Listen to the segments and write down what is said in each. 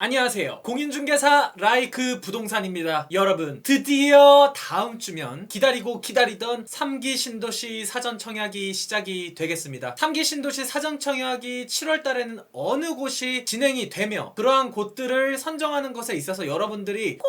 안녕하세요. 공인중개사 라이크 부동산입니다. 여러분, 드디어 다음 주면 기다리고 기다리던 3기 신도시 사전청약이 시작이 되겠습니다. 3기 신도시 사전청약이 7월 달에는 어느 곳이 진행이 되며 그러한 곳들을 선정하는 것에 있어서 여러분들이 꼭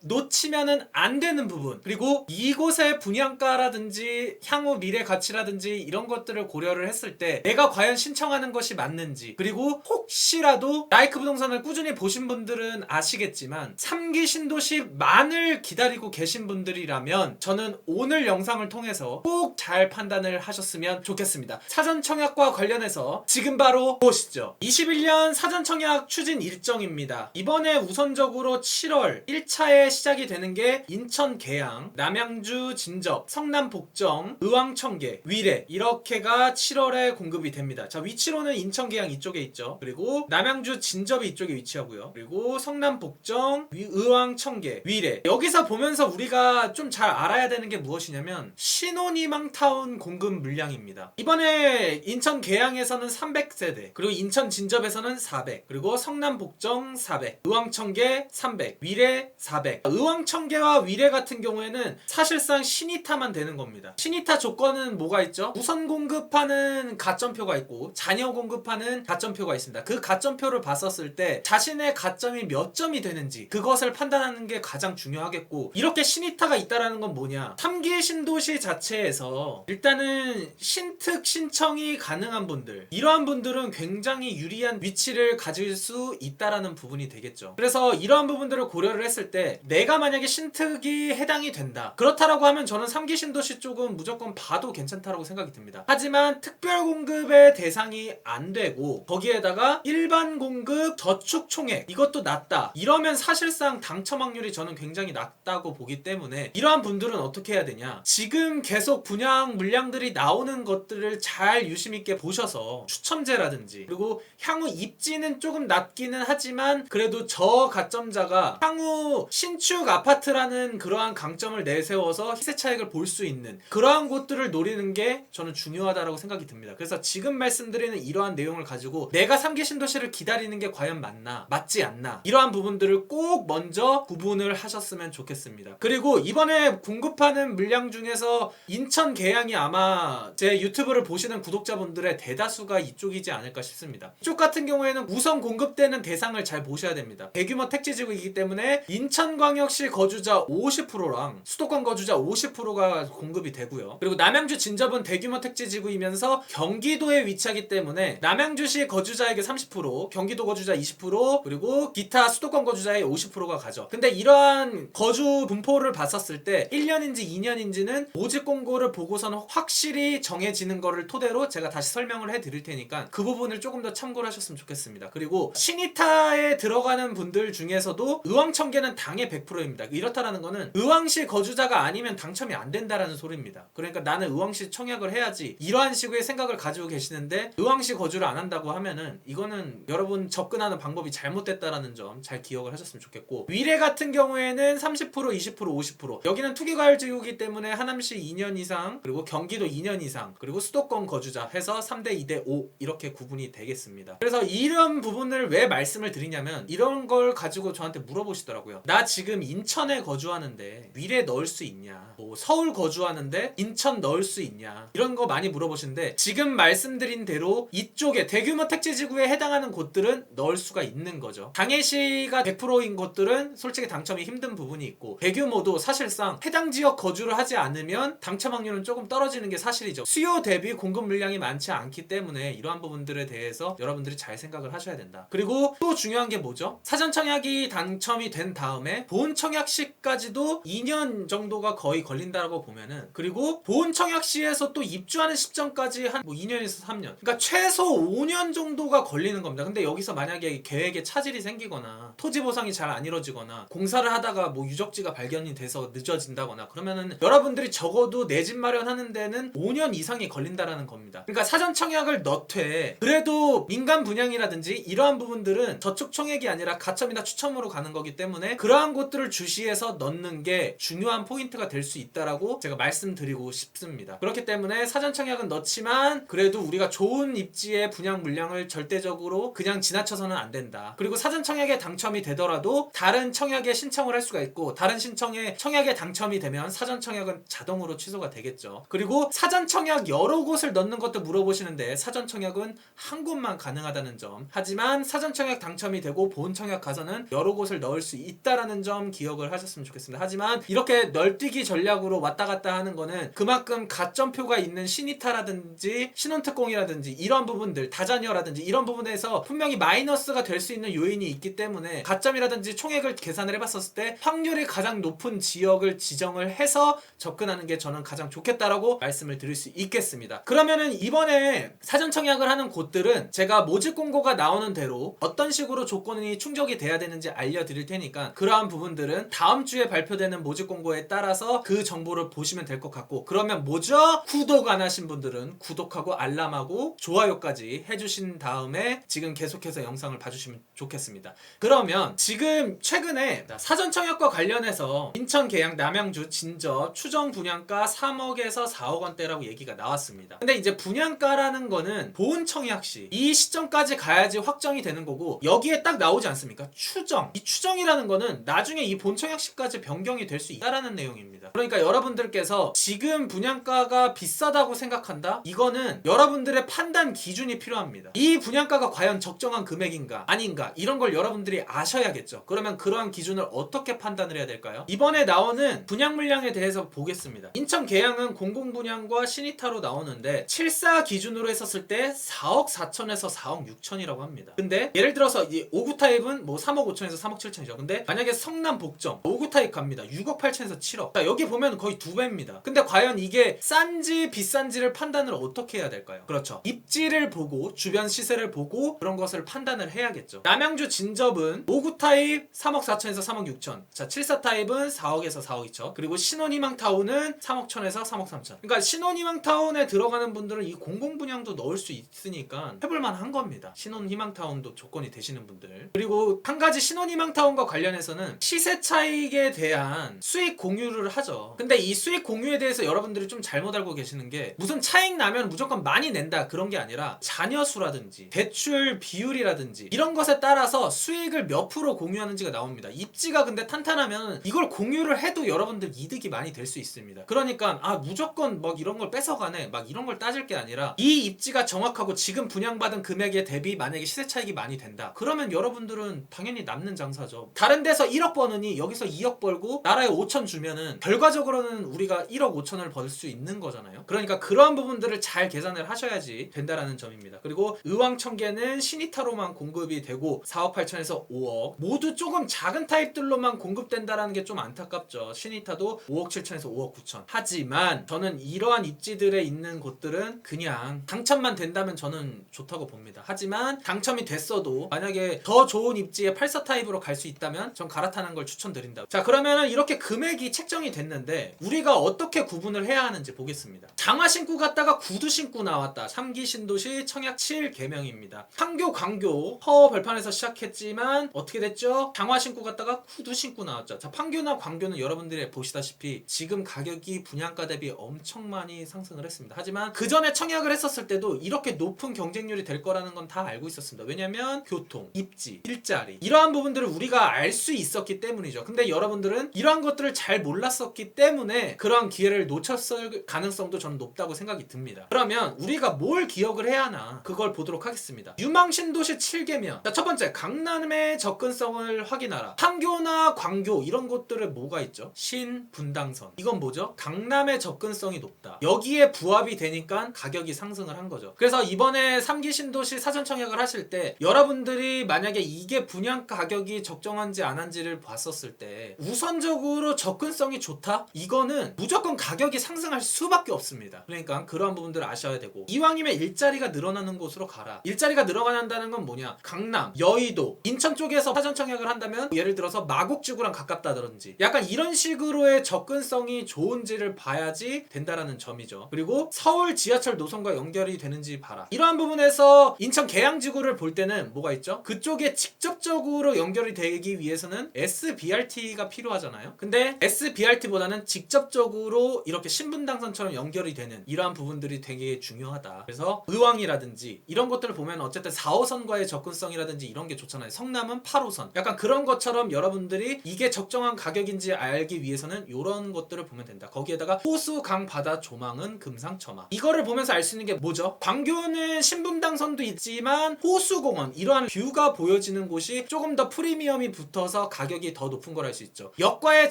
놓치면은 안 되는 부분, 그리고 이곳의 분양가라든지 향후 미래 가치라든지 이런 것들을 고려를 했을 때 내가 과연 신청하는 것이 맞는지, 그리고 혹시라도 라이크 부동산을 꾸준히 보신 분들은 아시겠지만 3기 신도시만을 기다리고 계신 분들이라면 저는 오늘 영상을 통해서 꼭 잘 판단을 하셨으면 좋겠습니다. 사전청약과 관련해서 지금 바로 보시죠. 21년 사전청약 추진 일정입니다. 이번에 우선적으로 7월 1차에 시작이 되는 게 인천 계양, 남양주 진접, 성남 복정, 의왕청계, 위례 이렇게가 7월에 공급이 됩니다. 자, 위치로는 인천 계양 이쪽에 있죠. 그리고 남양주 진접이 이쪽에 위치하고요. 그리고 성남 복정, 의왕청계, 위례. 여기서 보면서 우리가 좀 잘 알아야 되는 게 무엇이냐면 신혼희망타운 공급 물량입니다. 이번에 인천 계양에서는 300세대, 그리고 인천 진접에서는 400, 그리고 성남 복정 400, 의왕청계 300, 위례 400. 의왕청계와 위례 같은 경우에는 사실상 신이타만 되는 겁니다. 신이타 조건은 뭐가 있죠? 우선 공급하는 가점표가 있고 잔여 공급하는 가점표가 있습니다. 그 가점표를 봤었을 때 자신의 가점이 몇 점이 되는지 그것을 판단하는 게 가장 중요하겠고, 이렇게 신이타가 있다라는 건 뭐냐? 3기 신도시 자체에서 일단은 신특 신청이 가능한 분들, 이러한 분들은 굉장히 유리한 위치를 가질 수 있다라는 부분이 되겠죠. 그래서 이러한 부분들을 고려를 했을 때 내가 만약에 신특이 해당이 된다, 그렇다라고 하면 저는 3기 신도시 쪽은 무조건 봐도 괜찮다라고 생각이 듭니다. 하지만 특별 공급의 대상이 안 되고 거기에다가 일반 공급 저축 총액 이것도 낮다, 이러면 사실상 당첨 확률이 저는 굉장히 낮다고 보기 때문에 이러한 분들은 어떻게 해야 되냐, 지금 계속 분양 물량들이 나오는 것들을 잘 유심있게 보셔서 추첨제라든지, 그리고 향후 입지는 조금 낮기는 하지만 그래도 저 가점자가 향후 신축 아파트라는 그러한 강점을 내세워서 시세 차익을 볼 수 있는 그러한 곳들을 노리는 게 저는 중요하다고 생각이 듭니다. 그래서 지금 말씀드리는 이러한 내용을 가지고 내가 3기 신도시를 기다리는 게 과연 맞나 맞지 않나, 이러한 부분들을 꼭 먼저 구분을 하셨으면 좋겠습니다. 그리고 이번에 공급하는 물량 중에서 인천 계양이 아마 제 유튜브를 보시는 구독자분들의 대다수가 이쪽이지 않을까 싶습니다. 이쪽 같은 경우에는 우선 공급되는 대상을 잘 보셔야 됩니다. 대규모 택지지구이기 때문에 인천광역시 거주자 50%랑 수도권 거주자 50%가 공급이 되고요. 그리고 남양주 진접은 대규모 택지지구이면서 경기도에 위치하기 때문에 남양주시 거주자에게 30%, 경기도 거주자 20%, 그리고 기타 수도권 거주자의 50%가 가죠. 근데 이러한 거주 분포를 봤었을 때 1년인지 2년인지는 모집 공고를 보고서는 확실히 정해지는 거를 토대로 제가 다시 설명을 해드릴 테니까 그 부분을 조금 더 참고를 하셨으면 좋겠습니다. 그리고 신이타에 들어가는 분들 중에서도 의왕청계는 당의 100%입니다. 이렇다라는 거는 의왕시 거주자가 아니면 당첨이 안 된다라는 소리입니다. 그러니까 나는 의왕시 청약을 해야지, 이러한 식의 생각을 가지고 계시는데 의왕시 거주를 안 한다고 하면은 이거는 여러분 접근하는 방법이 잘못됐다라는 점 잘 기억을 하셨으면 좋겠고, 위례 같은 경우에는 30%, 20%, 50%. 여기는 투기과열지구이기 때문에 하남시 2년 이상, 그리고 경기도 2년 이상, 그리고 수도권 거주자 해서 3대 2대 5 이렇게 구분이 되겠습니다. 그래서 이런 부분을 왜 말씀을 드리냐면 이런 걸 가지고 저한테 물어보시더라고요. 나 지금 인천에 거주하는데 위례 넣을 수 있냐, 뭐 서울 거주하는데 인천 넣을 수 있냐, 이런 거 많이 물어보시는데 지금 말씀드린 대로 이쪽에 대규모 택지지구에 해당하는 곳들은 넣을 수가 있는 거죠. 당해시가 100%인 곳들은 솔직히 당첨이 힘든 부분이 있고, 대규모도 사실상 해당 지역 거주를 하지 않으면 당첨 확률은 조금 떨어지는 게 사실이죠. 수요 대비 공급 물량이 많지 않기 때문에 이러한 부분들에 대해서 여러분들이 잘 생각을 하셔야 된다. 그리고 또 중요한 게 뭐죠? 사전청약이 당첨이 된 다음에 본청약시까지도 2년 정도가 거의 걸린다고 보면은, 그리고 본청약시에서 또 입주하는 시점까지 한 뭐 2년에서 3년, 그러니까 최소 5년 정도가 걸리는 겁니다. 근데 여기서 만약에 계획에 차질이 생기거나 토지 보상이 잘 안 이루어지거나 공사를 하다가 뭐 유적지가 발견이 돼서 늦어진다거나 그러면은 여러분들이 적어도 내 집 마련하는 데는 5년 이상이 걸린다라는 겁니다. 그러니까 사전청약을 넣되 그래도 민간 분양이라든지 이러한 부분들은 저축 총액이 아니라 가점이나 추첨으로 가는 거기 때문에 그러한 곳 것들을 주시해서 넣는 게 중요한 포인트가 될 수 있다라고 제가 말씀드리고 싶습니다. 그렇기 때문에 사전 청약은 넣지만 그래도 우리가 좋은 입지의 분양 물량을 절대적으로 그냥 지나쳐서는 안 된다. 그리고 사전 청약에 당첨이 되더라도 다른 청약에 신청을 할 수가 있고 다른 청약에 당첨이 되면 사전 청약은 자동으로 취소가 되겠죠. 그리고 사전 청약 여러 곳을 넣는 것도 물어보시는데 사전 청약은 한 곳만 가능하다는 점. 하지만 사전 청약 당첨이 되고 본 청약 가서는 여러 곳을 넣을 수 있다라는 점 기억을 하셨으면 좋겠습니다. 하지만 이렇게 널뛰기 전략으로 왔다 갔다 하는 거는 그만큼 가점표가 있는 신이타라든지 신혼특공이라든지 이런 부분들, 다자녀라든지 이런 부분에서 분명히 마이너스가 될 수 있는 요인이 있기 때문에 가점이라든지 총액을 계산을 해봤었을 때 확률이 가장 높은 지역을 지정을 해서 접근하는 게 저는 가장 좋겠다라고 말씀을 드릴 수 있겠습니다. 그러면은 이번에 사전 청약을 하는 곳들은 제가 모집 공고가 나오는 대로 어떤 식으로 조건이 충족이 돼야 되는지 알려드릴 테니까 그러한 부분들은 다음 주에 발표되는 모집 공고에 따라서 그 정보를 보시면 될 것 같고, 그러면 뭐죠? 구독 안 하신 분들은 구독하고 알람하고 좋아요까지 해주신 다음에 지금 계속해서 영상을 봐주시면 좋겠습니다. 그러면 지금 최근에 사전 청약과 관련해서 인천, 계양, 남양주, 진저 추정 분양가 3억에서 4억 원대라고 얘기가 나왔습니다. 근데 이제 분양가라는 거는 본 청약 시 이 시점까지 가야지 확정이 되는 거고, 여기에 딱 나오지 않습니까? 추정. 이 추정이라는 거는 나중에 이 본 청약 시까지 변경이 될 수 있다라는 내용입니다. 그러니까 여러분들께서 지금 분양가가 비싸다고 생각한다? 이거는 여러분들의 판단 기준이 필요합니다. 이 분양가가 과연 적정한 금액인가 아닌가 이런 걸 여러분들이 아셔야겠죠. 그러면 그러한 기준을 어떻게 판단을 해야 될까요? 이번에 나오는 분양 물량에 대해서 보겠습니다. 인천 계양은 공공분양과 신이타로 나오는데 74 기준으로 했었을 때 4억 4천에서 4억 6천이라고 합니다. 근데 예를 들어서 이 5구 타입은 뭐 3억 5천에서 3억 7천이죠. 근데 만약에 성남 복정 5구 타입 갑니다. 6억 8천에서 7억. 자, 여기 보면 거의 2배입니다. 근데 과연 이게 싼지 비싼지를 판단을 어떻게 해야 될까요? 그렇죠. 입지를 보고 주변 시세를 보고 그런 것을 판단을 해야겠죠. 남양주 진접은 5구 타입 3억 4천에서 3억 6천. 자, 74 타입은 4억에서 4억 2천. 그리고 신혼희망타운은 3억 천에서 3억 3천. 그러니까 신혼희망타운에 들어가는 분들은 이 공공분양도 넣을 수 있으니까 해볼만 한 겁니다. 신혼희망타운도 조건이 되시는 분들. 그리고 한 가지 신혼희망타운과 관련해서는 시세 차익에 대한 수익 공유를 하죠. 근데 이 수익 공유에 대해서 여러분들이 좀 잘못 알고 계시는 게 무슨 차익 나면 무조건 많이 낸다 그런 게 아니라 자녀 수라든지 대출 비율이라든지 이런 것에 따라서 수익을 몇 프로 공유하는지가 나옵니다. 입지가 근데 탄탄하면 이걸 공유를 해도 여러분들 이득이 많이 될 수 있습니다. 그러니까 무조건 막 이런 걸 뺏어가네 막 이런 걸 따질 게 아니라 이 입지가 정확하고 지금 분양받은 금액에 대비 만약에 시세 차익이 많이 된다 그러면 여러분들은 당연히 남는 장사죠. 다른 데서 1억 버느니 여기서 2억 벌고 나라에 5천 주면은 결과적으로는 우리가 1억 5천을 벌 수 있는 거잖아요. 그러니까 그러한 부분들을 잘 계산을 하셔야지 된다라는 점입니다. 그리고 의왕청계는 신이타로만 공급이 되고 4억 8천에서 5억 모두 조금 작은 타입들로만 공급된다라는 게 좀 안타깝죠. 신이타도 5억 7천에서 5억 9천. 하지만 저는 이러한 입지들에 있는 곳들은 그냥 당첨만 된다면 저는 좋다고 봅니다. 하지만 당첨이 됐어도 만약에 더 좋은 입지에 84 타입으로 갈 수 있다면 전 갈아타는 걸 추천드린다. 자, 그러면은 이렇게 금액이 책정이 됐는데 우리가 어떻게 구분을 해야 하는지 보겠습니다. 장화 신고 갔다가 구두 신고 나왔다. 3기 신도시 청약 7 개명입니다. 판교, 광교 허 벌판에서 시작했지만 어떻게 됐죠? 장화 신고 갔다가 구두 신고 나왔죠. 자, 판교나 광교는 여러분들이 보시다시피 지금 가격이 분양가 대비 엄청 많이 상승을 했습니다. 하지만 그 전에 청약을 했었을 때도 이렇게 높은 경쟁률이 될 거라는 건 다 알고 있었습니다. 왜냐면 교통, 입지, 일자리 이러한 부분들을 우리가 알 수 있었기 때문이죠. 근데 여러분들은 이러한 것들을 잘 몰랐었기 때문에 그러한 기회를 놓쳤을 가능성도 저는 높다고 생각이 듭니다. 그러면 우리가 뭘 기억을 해야 하나 그걸 보도록 하겠습니다. 유망신도시 7개면 자, 첫 번째 강남의 접근성을 확인하라. 판교나 광교 이런 곳들에 뭐가 있죠? 신분당선. 이건 뭐죠? 강남의 접근성이 높다. 여기에 부합이 되니까 가격이 상승을 한 거죠. 그래서 이번에 3기 신도시 사전 청약을 하실 때 여러분들이 만약에 이게 분양 가격이 적정한지 안 한지를 봤었을 때 우선적으로 접근성이 좋다? 이거는 무조건 가격이 상승할 수밖에 없습니다. 그러니까 그러한 부분들을 아셔야 되고, 이왕이면 일자리가 늘어나는 곳으로 가라. 일자리가 늘어난다는 건 뭐냐? 강남, 여의도, 인천 쪽에서 사전 청약을 한다면 예를 들어서 마곡지구랑 가깝다든지 약간 이런 식으로의 접근성이 좋은지를 봐야지 된다라는 점이죠. 그리고 서울 지하철 노선과 연결이 되는지 봐라. 이러한 부분에서 인천 계양지구를 볼 때는 뭐가 있죠? 그쪽에 직접적으로 연결이 되기 위해서는 SBRT가 필요하잖아요. 근데 SBRT보다는 직접적으로 이렇게 신분당선처럼 연결이 되는 이러한 부분들이 되게 중요하다. 그래서 의왕이라든지 이런 것들을 보면 어쨌든 4호선과의 접근성이라든지 이런 게 좋잖아요. 성남은 8호선. 약간 그런 것처럼 여러분들이 이게 적정한 가격인지 알기 위해서는 이런 것들을 보면 된다. 거기에다가 호수, 강, 바다, 조망은 금상첨화. 이거를 보면서 알 수 있는 게 뭐죠? 광교는 신분당선도 있지만 호수공원 이러한 뷰가 보여지는 곳이 조금 더 프리미엄이 붙어서 가격이 더 높은 걸 알 수 있죠. 역과의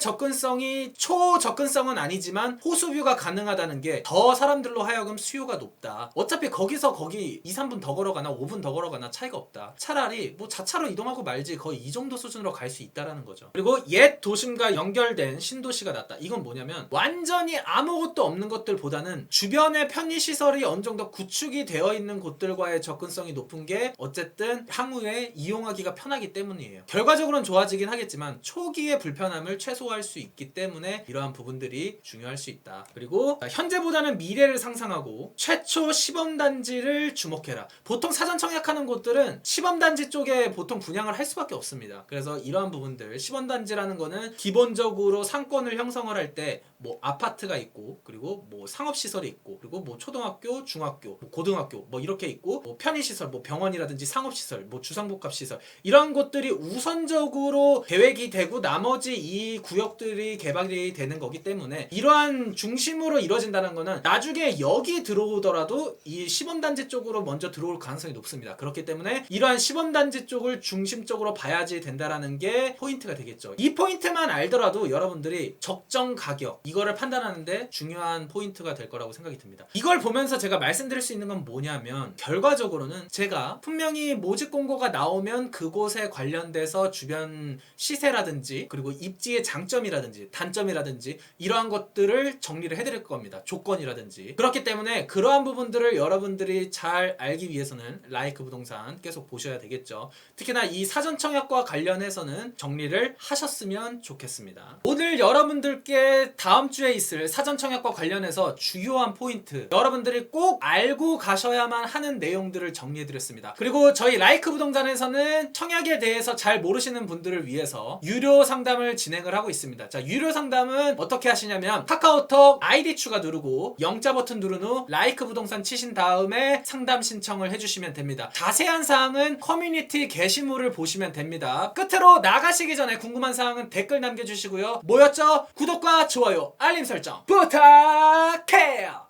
접근성이 초접근성은 아니지만 호수뷰가 가능하다는 게 더 사람들로 하여금 수요가 높다. 어차피 거기서 거기 2, 3분 더 걸어가나 5분 더 걸어가나 차이가 없다. 차라리 뭐 자차로 이동하고 말지 거의 이 정도 수준으로 갈 수 있다라는 거죠. 그리고 옛 도심과 연결된 신도시가 났다. 이건 뭐냐면 완전히 아무것도 없는 것들보다는 주변에 편의시설이 어느 정도 구축이 되어 있는 곳들과의 접근성이 높은 게 어쨌든 향후에 이용하기가 편하기 때문이에요. 결과적으로는 좋아지긴 하겠지만 초기의 불편함을 최소화할 수 있기 때문에 이러한 부분들이 중요할 수 있다. 그리고 현재보다는 미래를 상상하고 최초 시범단지를 주목해라. 보통 사전 청약하는 곳들은 시범단지 쪽에 보통 분양을 할 수밖에 없습니다. 그래서 이러한 부분들 시범단지라는 거는 기본적으로 상권을 형성을 할 때 뭐 아파트가 있고 그리고 뭐 상업시설이 있고 그리고 뭐 초등학교, 중학교, 뭐 고등학교 뭐 이렇게 있고 뭐 편의시설, 뭐 병원이라든지 상업시설, 뭐 주상복합시설 이런 것들이 우선적으로 계획이 되고 나머지 이 구역들이 개발이 되는 거기 때문에 이러한 중심으로 이루어진다는 거는 나중에 여기 들어오더라도 이 시범단지 쪽으로 먼저 들어올 가능성이 높습니다. 그렇기 때문에 이러한 시범단지 쪽을 중심적으로 봐야지 된다라는 게 포인트가 되겠죠. 이 포인트만 알더라도 여러분들이 적정 가격 이거를 판단하는데 중요한 포인트가 될 거라고 생각이 듭니다. 이걸 보면서 제가 말씀드릴 수 있는 건 뭐냐면 결과적으로는 제가 분명히 모집 공고가 나오면 그곳에 관련돼서 주변 시세라든지 그리고 입지의 장점이라든지 단점이라든지 이러한 것들을 정리를 해드릴 겁니다. 조건이라든지. 그렇기 때문에 그러한 부분들을 여러분들이 잘 알기 위해서는 라이크 부동산 계속 보셔야 되겠죠. 특히나 이 사전 청약과 관련해서는 정리를 하셨으면 좋겠습니다. 오늘 여러분들께 다음 주에 있을 사전 청약과 관련해서 주요한 포인트 여러분들이 꼭 알고 가셔야만 하는 내용들을 정리해드렸습니다. 그리고 저희 라이크 부동산에서는 청약에 대해서 잘 모르시는 분들을 위해서 유료 상담을 진행을 하고 있습니다. 자, 유료 상담은 어떻게 하시냐면 카카오톡 아이디 추가 누르고 영자 버튼 누른 후 라이크 부동산 치신 다음에 상담 신청을 해주시면 됩니다. 자세한 사항은 커뮤니티 게시물을 보시면 됩니다. 끝으로 나가시기 전에 궁금한 사항은 댓글 남겨주시고요. 뭐였죠? 구독과 좋아요 알림 설정 부탁해요.